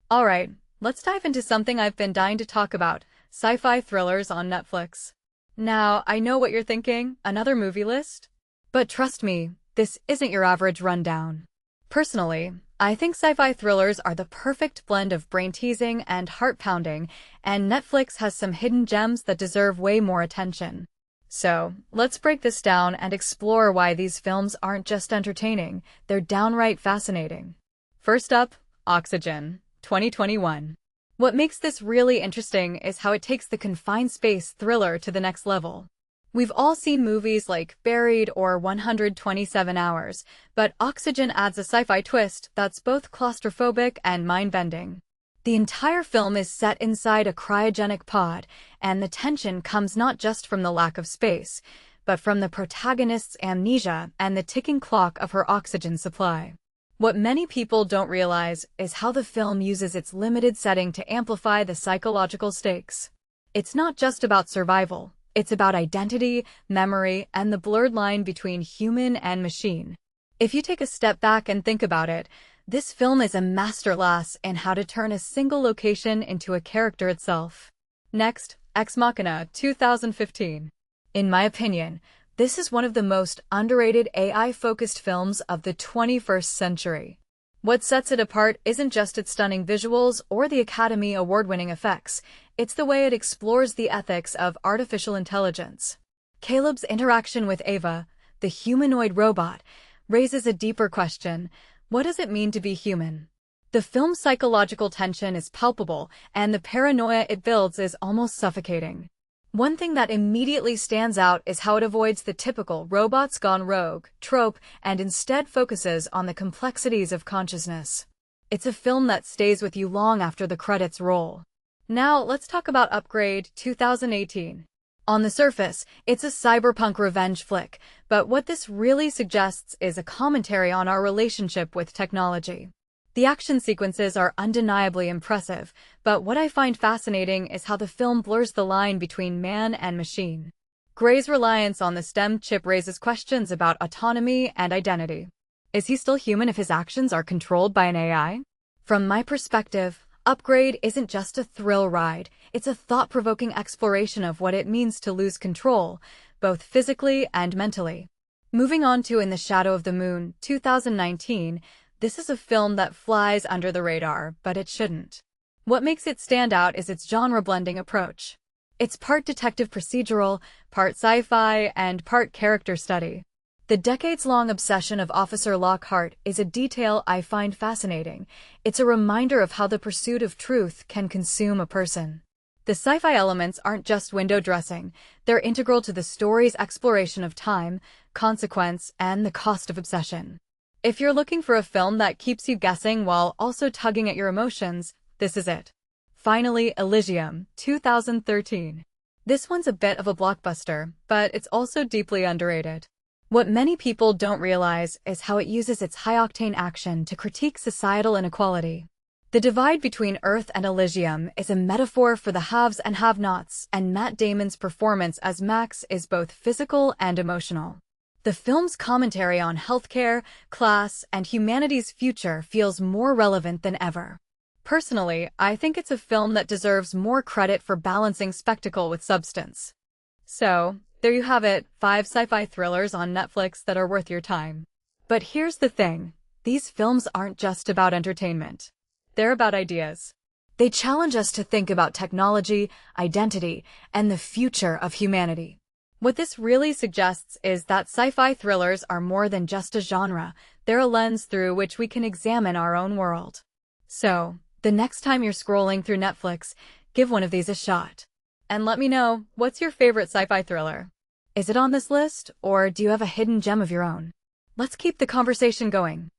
Alright, let's dive into something I've been dying to talk about, sci-fi thrillers on Netflix. Now, I know what you're thinking, another movie list? But trust me, this isn't your average rundown. Personally, I think sci-fi thrillers are the perfect blend of brain-teasing and heart-pounding, and Netflix has some hidden gems that deserve way more attention. So, let's break this down and explore why these films aren't just entertaining, they're downright fascinating. First up, Oxygen, 2021. What makes this really interesting is how it takes the confined space thriller to the next level. We've all seen movies like Buried or 127 Hours, but Oxygen adds a sci-fi twist that's both claustrophobic and mind-bending. The entire film is set inside a cryogenic pod, and the tension comes not just from the lack of space, but from the protagonist's amnesia and the ticking clock of her oxygen supply. What many people don't realize is how the film uses its limited setting to amplify the psychological stakes. It's not just about survival, it's about identity, memory, and the blurred line between human and machine. If you take a step back and think about it, this film is a masterclass in how to turn a single location into a character itself. Next, Ex Machina, 2015. In my opinion, this is one of the most underrated AI-focused films of the 21st century. What sets it apart isn't just its stunning visuals or the Academy Award-winning effects, it's the way it explores the ethics of artificial intelligence. Caleb's interaction with Ava, the humanoid robot, raises a deeper question. What does it mean to be human? The film's psychological tension is palpable, and the paranoia it builds is almost suffocating. One thing that immediately stands out is how it avoids the typical robots gone rogue trope and instead focuses on the complexities of consciousness. It's a film that stays with you long after the credits roll. Now, let's talk about Upgrade, 2018. On the surface, it's a cyberpunk revenge flick, but what this really suggests is a commentary on our relationship with technology. The action sequences are undeniably impressive, but what I find fascinating is how the film blurs the line between man and machine. Gray's reliance on the STEM chip raises questions about autonomy and identity. Is he still human if his actions are controlled by an AI? From my perspective, Upgrade isn't just a thrill ride, it's a thought-provoking exploration of what it means to lose control, both physically and mentally. Moving on to In the Shadow of the Moon, 2019, this is a film that flies under the radar, but it shouldn't. What makes it stand out is its genre-blending approach. It's part detective procedural, part sci-fi, and part character study. The decades-long obsession of Officer Lockhart is a detail I find fascinating. It's a reminder of how the pursuit of truth can consume a person. The sci-fi elements aren't just window dressing, they're integral to the story's exploration of time, consequence, and the cost of obsession. If you're looking for a film that keeps you guessing while also tugging at your emotions, this is it. Finally, Elysium, 2013. This one's a bit of a blockbuster, but it's also deeply underrated. What many people don't realize is how it uses its high-octane action to critique societal inequality. The divide between Earth and Elysium is a metaphor for the haves and have-nots, and Matt Damon's performance as Max is both physical and emotional. The film's commentary on healthcare, class, and humanity's future feels more relevant than ever. Personally, I think it's a film that deserves more credit for balancing spectacle with substance. So, there you have it, 5 sci-fi thrillers on Netflix that are worth your time. But here's the thing, these films aren't just about entertainment. They're about ideas. They challenge us to think about technology, identity, and the future of humanity. What this really suggests is that sci-fi thrillers are more than just a genre, they're a lens through which we can examine our own world. So, the next time you're scrolling through Netflix, give one of these a shot. And let me know, what's your favorite sci-fi thriller? Is it on this list, or do you have a hidden gem of your own? Let's keep the conversation going.